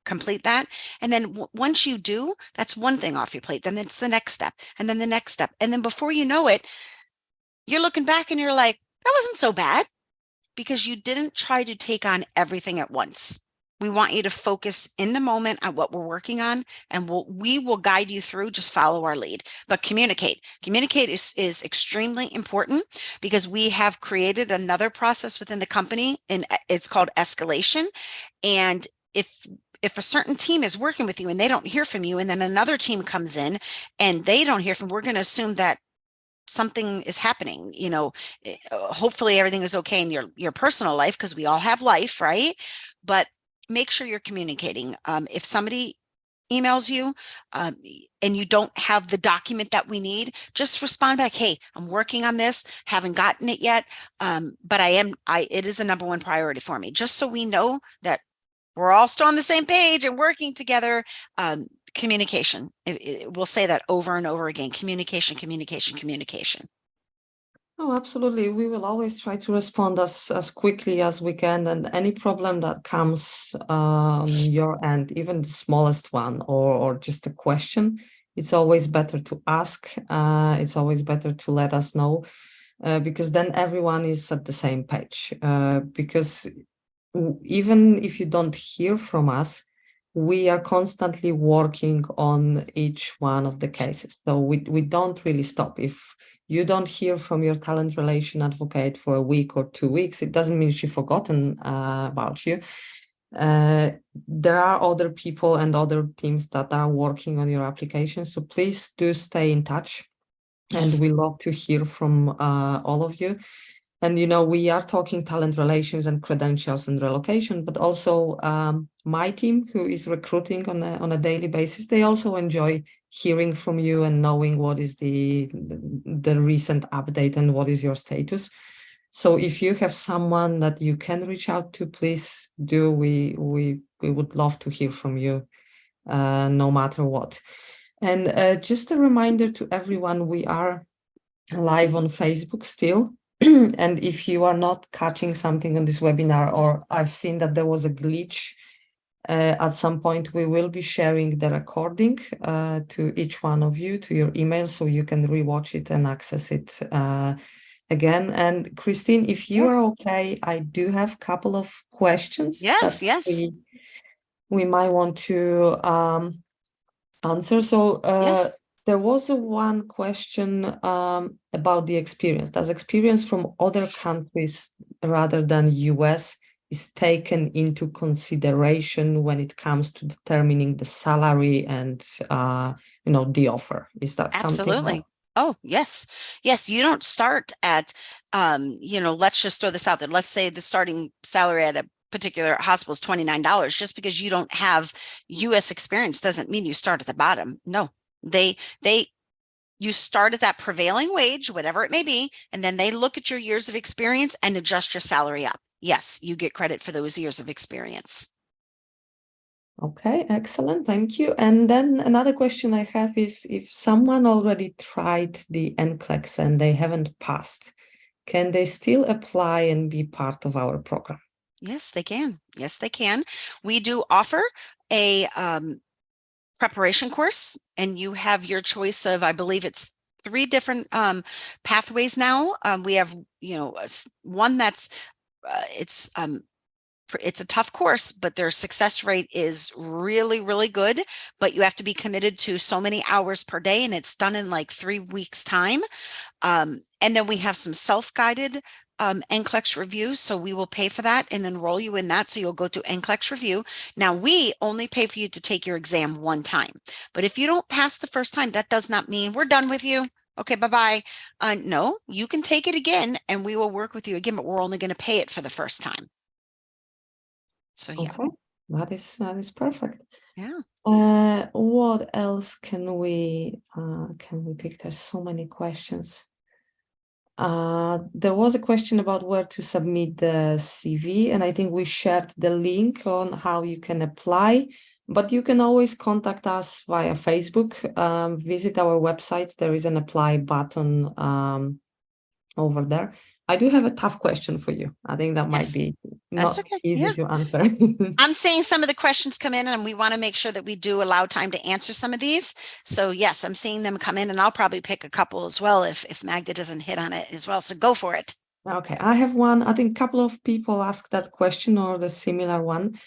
complete that. And then once you do, that's one thing off your plate. Then it's the next step, and then the next step. And then before you know it, you're looking back and you're like, that wasn't so bad, because you didn't try to take on everything at once. We want you to focus in the moment on what we're working on, and we will guide you through. Just follow our lead, but communicate. Communicate is extremely important, because we have created another process within the company, and it's called escalation. And if a certain team is working with you and they don't hear from you, and then another team comes in and they don't hear from, we're going to assume that something is happening. Hopefully everything is okay in your personal life, because we all have life, right? But make sure you're communicating. If somebody emails you and you don't have the document that we need, just respond back, hey, I'm working on this, haven't gotten it yet, but it is a number one priority for me, just so we know that we're all still on the same page and working together. Communication. We'll say that over and over again. Communication, communication, communication. Oh, absolutely. We will always try to respond as quickly as we can. And any problem that comes on your end, even the smallest one, or just a question, it's always better to ask. It's always better to let us know, because then everyone is at the same page. Because even if you don't hear from us, we are constantly working on each one of the cases. So we don't really stop. If you don't hear from your talent relation advocate for a week or 2 weeks, it doesn't mean she's forgotten about you. There are other people and other teams that are working on your application. So please do stay in touch. Yes. And we love to hear from all of you. And, we are talking talent relations and credentials and relocation, but also my team, who is recruiting on a daily basis, they also enjoy hearing from you and knowing what is the recent update and what is your status. So if you have someone that you can reach out to, please do. We would love to hear from you, no matter what. And just a reminder to everyone, we are live on Facebook still. And if you are not catching something on this webinar, or I've seen that there was a glitch at some point, we will be sharing the recording to each one of you, to your email, so you can rewatch it and access it again. And Christine, if you are okay, I do have a couple of questions that we might want to answer. So there was one question about the experience. Does experience from other countries rather than US is taken into consideration when it comes to determining the salary and the offer? Is that Absolutely. something? Oh, yes. Yes. You don't start at, let's just throw this out there. Let's say the starting salary at a particular hospital is $29. Just because you don't have US experience doesn't mean you start at the bottom. No, you start at that prevailing wage, whatever it may be, and then they look at your years of experience and adjust your salary up. Yes, you get credit for those years of experience. Okay, excellent. Thank you. And then another question I have is, if someone already tried the NCLEX and they haven't passed, can they still apply and be part of our program? Yes, they can. Yes, they can. We do offer a preparation course, and you have your choice of, I believe it's 3 different pathways now. We have, one that's it's a tough course, but their success rate is really, really good. But you have to be committed to so many hours per day, and it's done in like 3 weeks time. And then we have some self-guided NCLEX reviews. So we will pay for that and enroll you in that. So you'll go through NCLEX review. Now we only pay for you to take your exam one time. But if you don't pass the first time, that does not mean we're done with you. Okay, bye-bye. No, you can take it again and we will work with you again, but we're only going to pay it for the first time. So yeah. Okay, that is perfect. Yeah. What else can we pick? There's so many questions. There was a question about where to submit the CV, and I think we shared the link on how you can apply, but you can always contact us via Facebook. Visit our website. There is an apply button over there. I do have a tough question for you. I think that might be That's not okay. easy Yeah. to answer. I'm seeing some of the questions come in and we want to make sure that we do allow time to answer some of these. So yes, I'm seeing them come in and I'll probably pick a couple as well if Magda doesn't hit on it as well. So go for it. Okay, I have one. I think a couple of people asked that question or the similar one.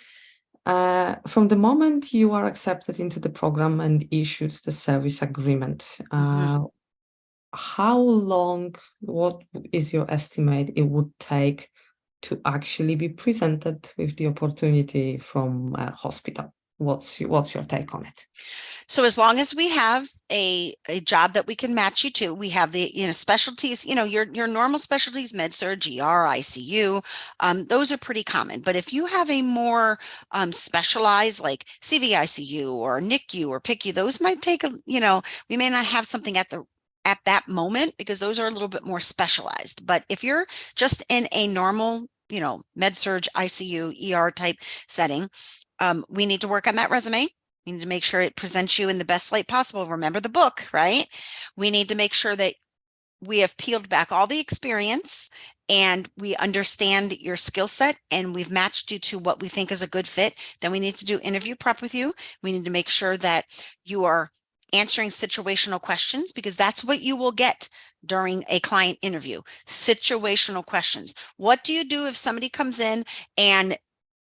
From the moment you are accepted into the program and issued the service agreement, how long, what is your estimate it would take to actually be presented with the opportunity from a hospital? What's your take on it? So as long as we have a job that we can match you to, we have the specialties, your normal specialties, med surg, ER, ICU, those are pretty common. But if you have a more specialized like CVICU or NICU or PICU, those might take we may not have something at that moment because those are a little bit more specialized. But if you're just in a normal, med surg, ICU, ER type setting, we need to work on that resume. We need to make sure it presents you in the best light possible. Remember the book, right? We need to make sure that we have peeled back all the experience and we understand your skill set and we've matched you to what we think is a good fit. Then we need to do interview prep with you. We need to make sure that you are answering situational questions because that's what you will get during a client interview. Situational questions. What do you do if somebody comes in and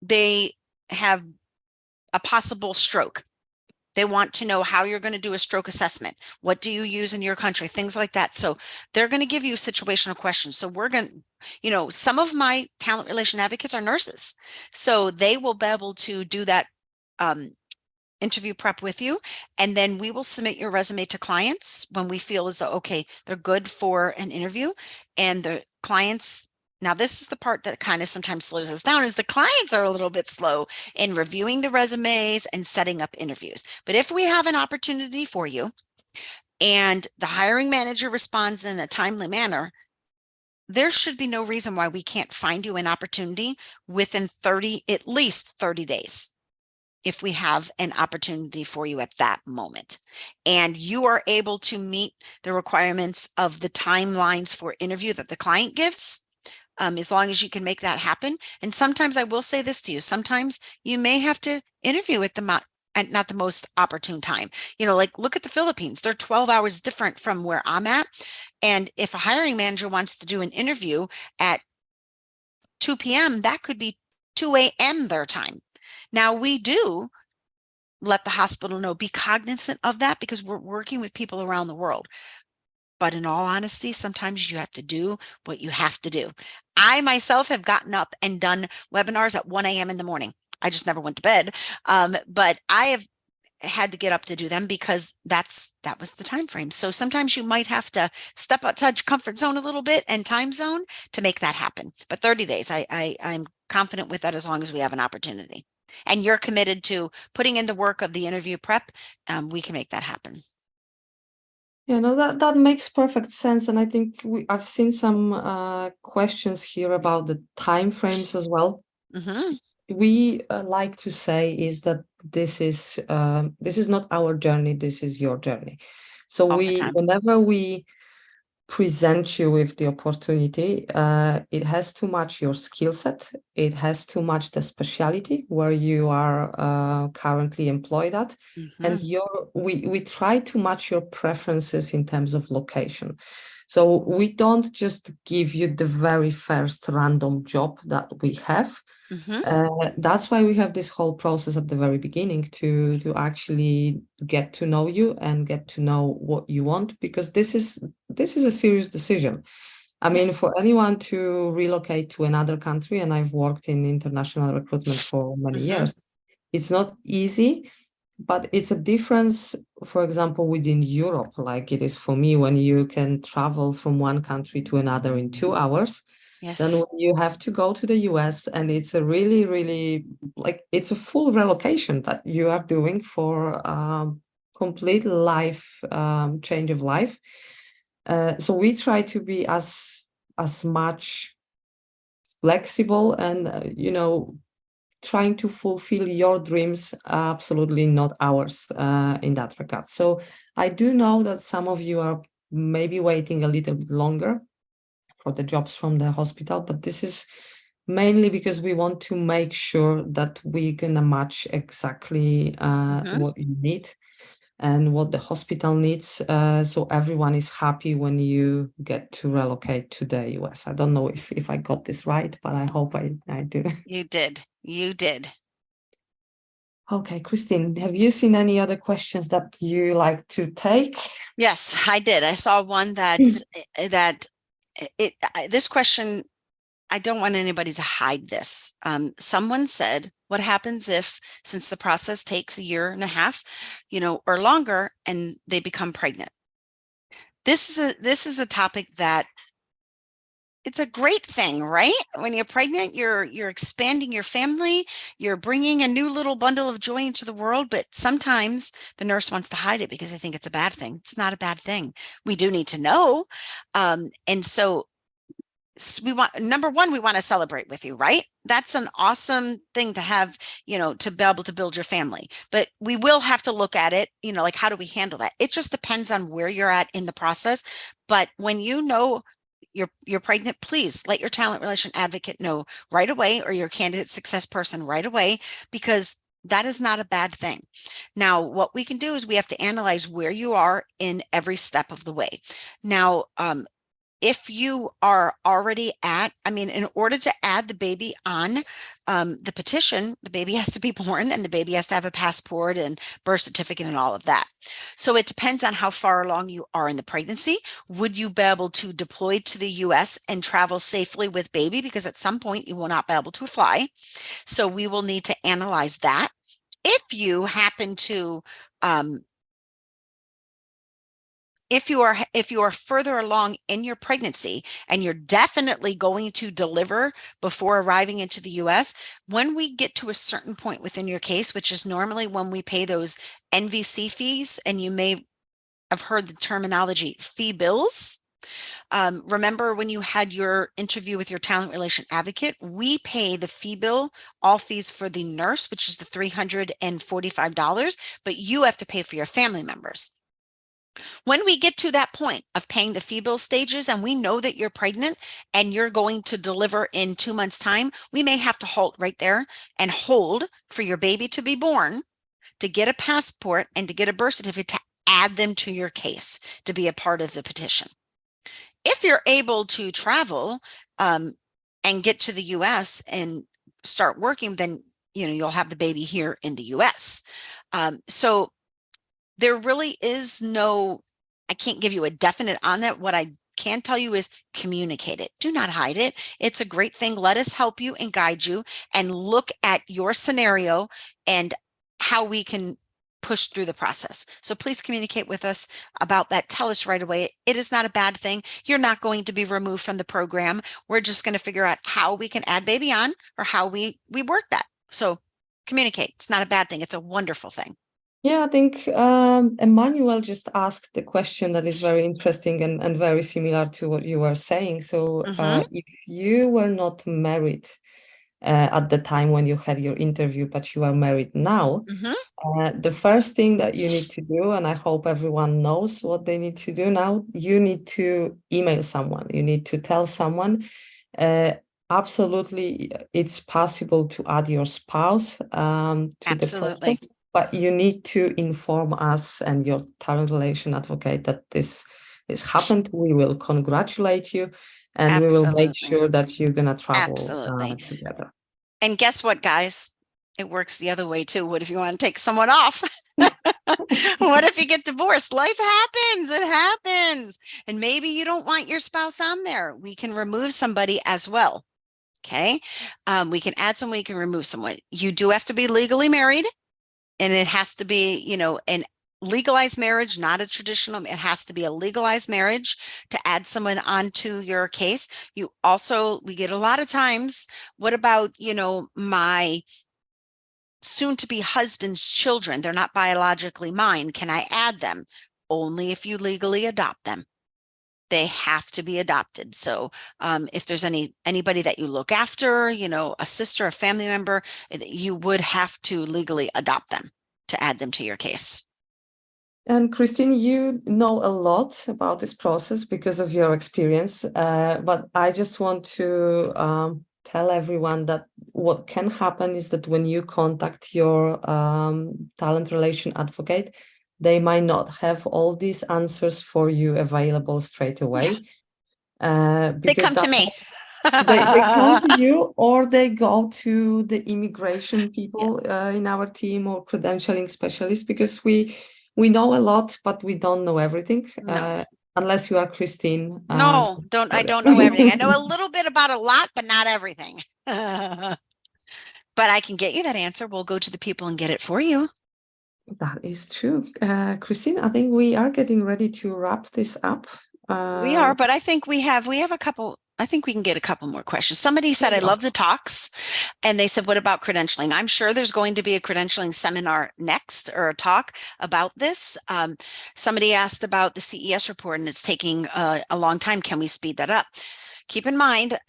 they have a possible stroke? They want to know how you're going to do a stroke assessment. What do you use in your country? Things like that. So they're going to give you situational questions. So we're going to, some of my talent relation advocates are nurses. So they will be able to do that interview prep with you. And then we will submit your resume to clients when we feel as though, okay, they're good for an interview. And the clients, now this is the part that kind of sometimes slows us down, is the clients are a little bit slow in reviewing the resumes and setting up interviews. But if we have an opportunity for you and the hiring manager responds in a timely manner, there should be no reason why we can't find you an opportunity within at least 30 days. If we have an opportunity for you at that moment and you are able to meet the requirements of the timelines for interview that the client gives, as long as you can make that happen. And sometimes I will say this to you, sometimes you may have to interview at not the most opportune time. Like look at the Philippines, they're 12 hours different from where I'm at. And if a hiring manager wants to do an interview at 2 p.m., that could be 2 a.m. their time. Now we do let the hospital know, be cognizant of that because we're working with people around the world. But in all honesty, sometimes you have to do what you have to do. I myself have gotten up and done webinars at 1 a.m. in the morning. I just never went to bed. But I have had to get up to do them because that was the time frame. So sometimes you might have to step outside your comfort zone a little bit and time zone to make that happen. But 30 days, I'm confident with that as long as we have an opportunity. And you're committed to putting in the work of the interview prep, we can make that happen. Yeah, no, that makes perfect sense. And I think I've seen some questions here about the time frames as well. We like to say is that this is not our journey, this is your journey. So whenever we present you with the opportunity. It has to match your skill set. It has to match the specialty where you are currently employed at. And we try to match your preferences in terms of location. So we don't just give you the very first random job that we have. That's why we have this whole process at the very beginning to actually get to know you and get to know what you want, because this is a serious decision. I mean, for anyone to relocate to another country, and I've worked in international recruitment for many years, it's not easy, but it's a difference, for example, within Europe, like it is for me, when you can travel from one country to another in 2 hours. Then when you have to go to the US, and it's a really, really, like, it's a full relocation that you are doing for complete life change of life. So we try to be as much flexible and trying to fulfill your dreams, absolutely not ours, in that regard. So I do know that some of you are maybe waiting a little bit longer for the jobs from the hospital, but this is mainly because we want to make sure that we're gonna match exactly what you need and what the hospital needs, so everyone is happy when you get to relocate to the US. I don't know if I got this right, but I hope I do. You did. Okay, Christine, have you seen any other questions that you like to take? Yes, I did. I saw one this question, I don't want anybody to hide this. Someone said, what happens if, since the process takes a year and a half, or longer, and they become pregnant? This is a topic that it's a great thing, right? When you're pregnant, you're expanding your family, you're bringing a new little bundle of joy into the world, but sometimes the nurse wants to hide it because they think it's a bad thing. It's not a bad thing. We do need to know. And so we want, number one, we want to celebrate with you, right? That's an awesome thing to have, to be able to build your family. But we will have to look at it, like, how do we handle that? It just depends on where you're at in the process. But when you're pregnant, please let your talent relation advocate know right away, or your candidate success person right away, because that is not a bad thing. Now, what we can do is we have to analyze where you are in every step of the way. Now, if you are already in order to add the baby on the petition, the baby has to be born and the baby has to have a passport and birth certificate and all of that. So it depends on how far along you are in the pregnancy. Would you be able to deploy to the US and travel safely with baby? Because at some point you will not be able to fly. So we will need to analyze that. If you happen to if you are further along in your pregnancy and you're definitely going to deliver before arriving into the US, when we get to a certain point within your case, which is normally when we pay those NVC fees, and you may have heard the terminology fee bills. Remember when you had your interview with your talent relation advocate, we pay the fee bill, all fees for the nurse, which is the $345, but you have to pay for your family members. When we get to that point of paying the fee bill stages, and we know that you're pregnant and you're going to deliver in 2 months' time, we may have to halt right there and hold for your baby to be born, to get a passport and to get a birth certificate, to add them to your case to be a part of the petition. If you're able to travel and get to the US and start working, then you'll have the baby here in the US. So there really is no, I can't give you a definite on that. What I can tell you is communicate it. Do not hide it. It's a great thing. Let us help you and guide you and look at your scenario and how we can push through the process. So please communicate with us about that. Tell us right away. It is not a bad thing. You're not going to be removed from the program. We're just going to figure out how we can add baby on, or how we work that. So communicate. It's not a bad thing. It's a wonderful thing. Yeah, I think Emmanuel just asked the question that is very interesting and very similar to what you were saying. So if you were not married at the time when you had your interview, but you are married now. Mhm. The first thing that you need to do, and I hope everyone knows what they need to do now, you need to email someone. You need to tell someone. Uh, Absolutely, it's possible to add your spouse to the Absolutely. process, but you need to inform us and your talent relation advocate that this happened. We will congratulate you, and we will make Absolutely. sure that you're gonna travel Absolutely. together. And guess what, guys? It works the other way too. What if you want to take someone off? What if you get divorced? Life happens. It happens. And maybe you don't want your spouse on there. We can remove somebody as well. Okay. We can add someone, we can remove someone. You do have to be legally married, and it has to be, you know, an legalized marriage, not a traditional. It has to be a legalized marriage to add someone onto your case. You also, we get a lot of times, what about, you know, my soon to be husband's children? They're not biologically mine. Can I add them? Only if you legally adopt them. They have to be adopted. So if there's anybody that you look after, you know, a sister, a family member, you would have to legally adopt them to add them to your case. And Christine, you know a lot about this process because of your experience, but I just want to tell everyone that what can happen is that when you contact your talent relation advocate, they might not have all these answers for you available straight away. They Because come to that me. they come to you, or they go to the immigration Yeah. people in our team, or credentialing specialists, because we know a lot, but we don't know everything. No, Unless you are Christine. no, I don't know everything. I know a little bit about a lot, but not everything. But I can get you that answer. We'll go to the people and get it for you. That is true. Christine, I think we are getting ready to wrap this up. We are, but I think we have a couple. I think we can get a couple more questions. Somebody said, I love the talks. And they said, what about credentialing? I'm sure there's going to be a credentialing seminar next, or a talk about this. Somebody asked about the CES report, and it's taking a long time. Can we speed that up? Keep in mind,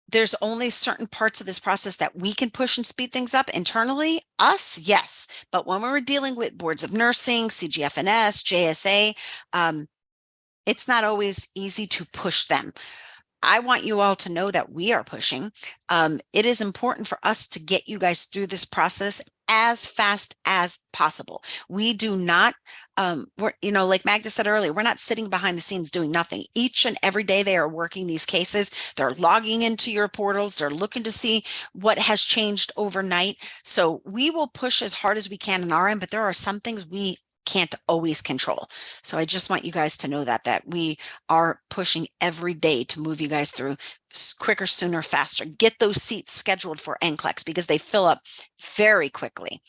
there's only certain parts of this process that we can push and speed things up internally. Us, yes. But when we're dealing with boards of nursing, CGFNS, JSA, it's not always easy to push them. I want you all to know that we are pushing. It is important for us to get you guys through this process as fast as possible. We do not, we're, you know, like Magda said earlier, we're not sitting behind the scenes doing nothing. Each and every day they are working these cases. They're logging into your portals. They're looking to see what has changed overnight. So we will push as hard as we can on our end, but there are some things we can't always control. So I just want you guys to know that we are pushing every day to move you guys through quicker, sooner, faster. Get those seats scheduled for NCLEX because they fill up very quickly.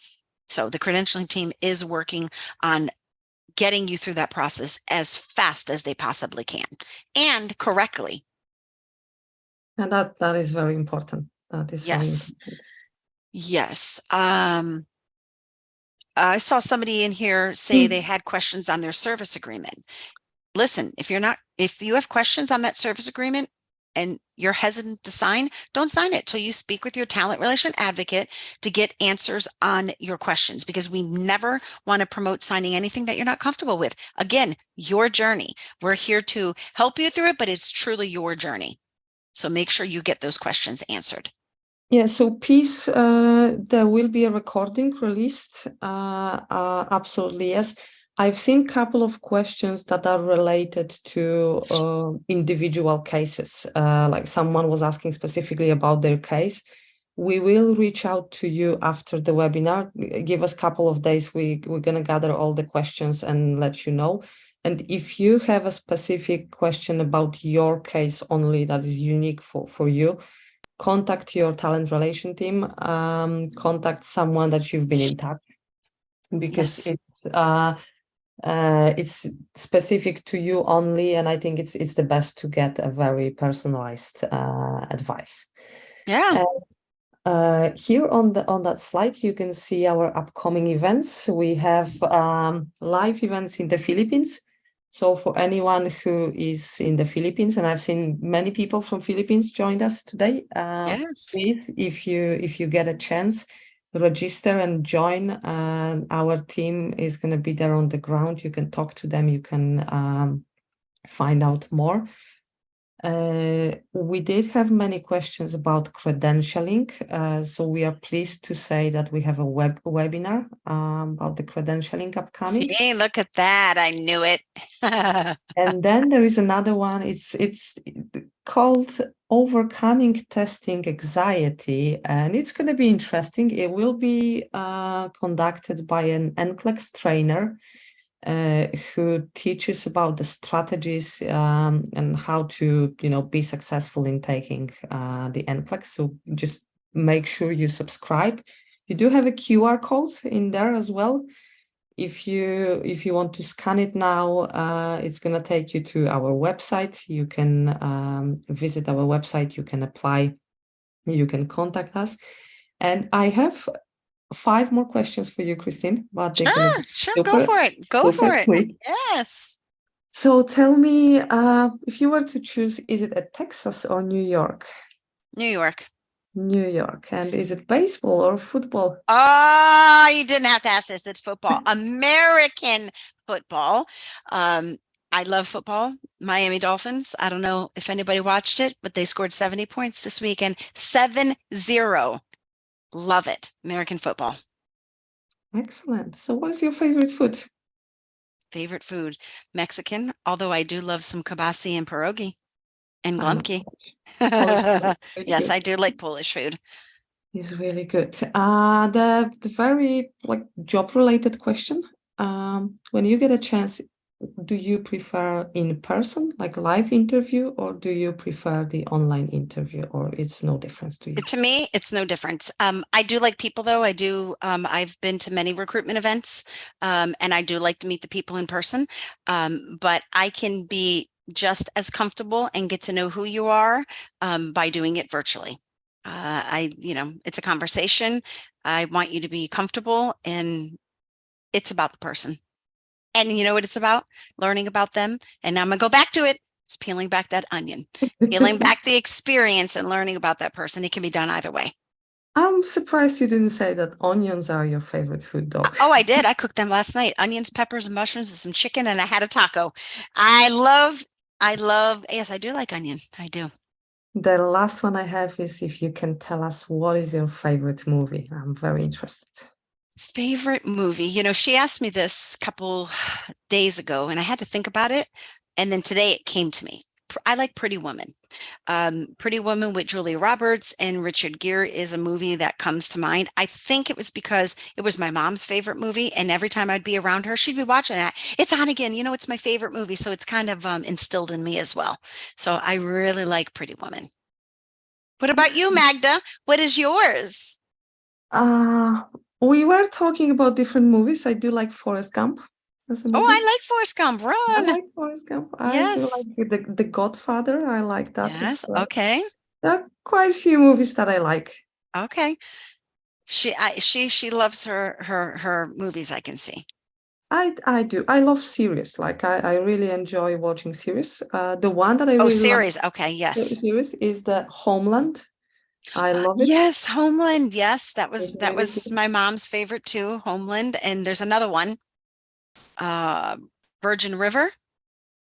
So the credentialing team is working on getting you through that process as fast as they possibly can, and correctly. And that is very important. That is very Yes. important. Yes. I saw somebody in here say they had questions on their service agreement. Listen, if you have questions on that service agreement and you're hesitant to sign, don't sign it till you speak with your talent relation advocate to get answers on your questions, because we never want to promote signing anything that you're not comfortable with. Again, your journey. We're here to help you through it, but it's truly your journey. So make sure you get those questions answered. Yeah, so please, there will be a recording released. Absolutely, yes. I've seen a couple of questions that are related to individual cases. Like someone was asking specifically about their case. We will reach out to you after the webinar. Give us a couple of days. We're going to gather all the questions and let you know. And if you have a specific question about your case only that is unique for you, contact your talent relation team, contact someone that you've been in touch, because Yes. it's specific to you only, and I think it's the best to get a very personalized advice. Yeah. Here on that slide, you can see our upcoming events. We have live events in the Philippines. So for anyone who is in the Philippines, and I've seen many people from Philippines joined us today, Yes. please, if you get a chance, register and join. Our team is going to be there on the ground. You can talk to them. You can find out more. We did have many questions about credentialing, so we are pleased to say that we have a webinar about the credentialing upcoming. See, look at that. I knew it. And then there is another one. It's called Overcoming Testing Anxiety, and it's going to be interesting. It will be conducted by an NCLEX trainer who teaches about the strategies and how to, be successful in taking the NCLEX. So just make sure you subscribe. You do have a QR code in there as well. If you want to scan it now, it's going to take you to our website. You can visit our website. You can apply. You can contact us. And I have 5 more questions for you, Christine, but they're going to be Sure, go super, for it. Go super for it. quick. Yes. So tell me, if you were to choose, is it at Texas or New York? New York. New York. And is it baseball or football? Oh, you didn't have to ask this. It's football. American football. I love football. Miami Dolphins. I don't know if anybody watched it, but they scored 70 points this weekend. 7-0. Love it. American football. Excellent. So what is your favorite food? Favorite food, Mexican, although I do love some kibasi and pierogi and I know. glumki. Polish food is really Yes, good. I do like Polish food. It's really good. The very job related question. When you get a chance, do you prefer in person, like live interview, or do you prefer the online interview, or it's no difference to you? To me, it's no difference. I do like people though. I've been to many recruitment events, and I do like to meet the people in person. But I can be just as comfortable and get to know who you are by doing it virtually. It's a conversation. I want you to be comfortable, and it's about the person. And you know what it's about? Learning about them. And now I'm gonna go back to it. It's peeling back that onion, peeling back the experience and learning about that person. It can be done either way. I'm surprised you didn't say that onions are your favorite food, though. Oh, I did. I cooked them last night. Onions, peppers, and mushrooms, and some chicken, and I had a taco. Yes, I do like onion. I do. The last one I have is if you can tell us what is your favorite movie. I'm very interested. Favorite movie. She asked me this a couple days ago, and I had to think about it. And then today it came to me. I like Pretty Woman. Pretty Woman with Julia Roberts and Richard Gere is a movie that comes to mind. I think it was because it was my mom's favorite movie, and every time I'd be around her, she'd be watching that. It's on again. It's my favorite movie, so it's kind of instilled in me as well. So I really like Pretty Woman. What about you, Magda? What is yours? We were talking about different movies. I do like Forrest Gump as a Oh, movie. I like Forrest Gump. I Run. like Forrest Gump. I do Yes. like the Godfather. I like that. Yes. Okay. There are quite a few movies that I like. Okay. She loves her movies, I can see. I do. I love series. Like I really enjoy watching series. The one that I Oh, really like series. Okay. Yes. series is the Homeland. I love it. Yes, Homeland. Yes, that It's that really was good. my mom's favorite too, Homeland. And there's another one, uh, Virgin River.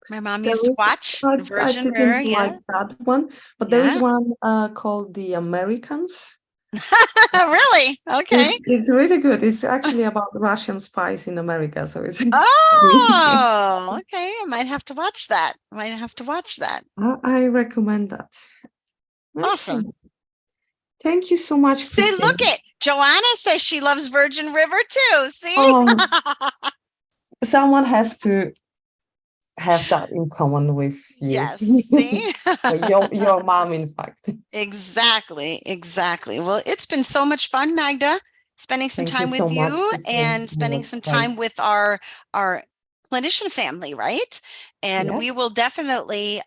My mom There used to is watch I Virgin River. didn't Yeah. like that one, but there is Yeah. one called The Americans. Really? Okay. It's really good. It's actually about Russian spies in America, so it's really Oh, interesting. okay. I might have to watch that. Might have to watch that. I recommend that. Awesome. Excellent. Thank you so much, See, look Christine. it. Joanna says she loves Virgin River too. See? Oh, someone has to have that in common with you. Yes. See? Or your mom, in fact. Exactly. Exactly. Well, it's been so much fun, Magda, spending some Thank you time so with much, you Christine. and It spending was some great. time with our clinician family, right? And we Yes. will definitely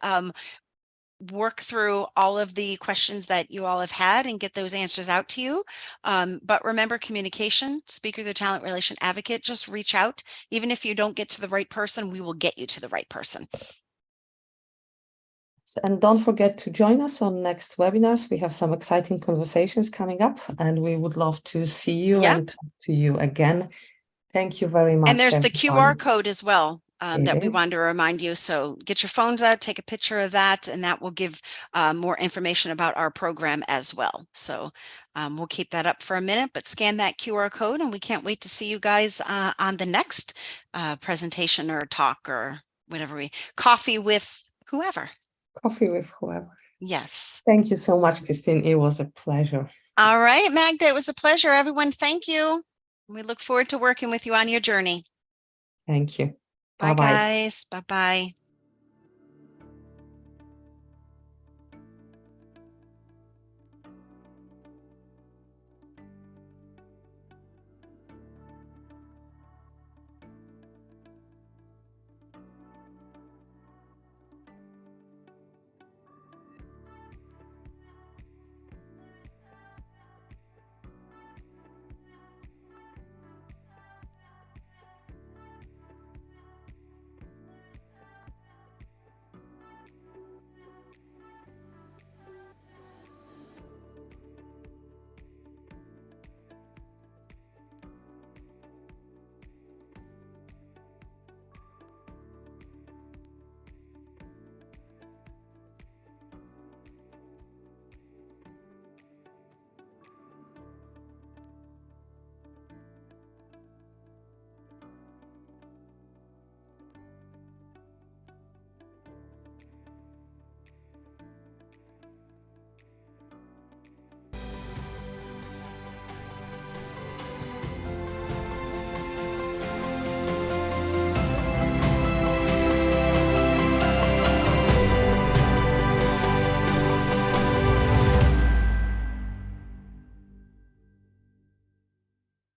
work through all of the questions that you all have had and get those answers out to you. But remember, communication, speaker, the talent relation advocate, just reach out. Even if you don't get to the right person, we will get you to the right person. And don't forget to join us on next webinars. We have some exciting conversations coming up, and we would love to see you and talk to you again. Thank you very much. And there's the everyone. QR code as well. That we is. wanted to remind you. So get your phones out, take a picture of that, and that will give more information about our program as well. So we'll keep that up for a minute, but scan that QR code, and we can't wait to see you guys on the next presentation or talk or whatever coffee with whoever. Coffee with whoever. Yes. Thank you so much, Christine. It was a pleasure. All right, Magda, it was a pleasure. Everyone, thank you. We look forward to working with you on your journey. Thank you. Bye, Bye-bye. guys. Bye-bye.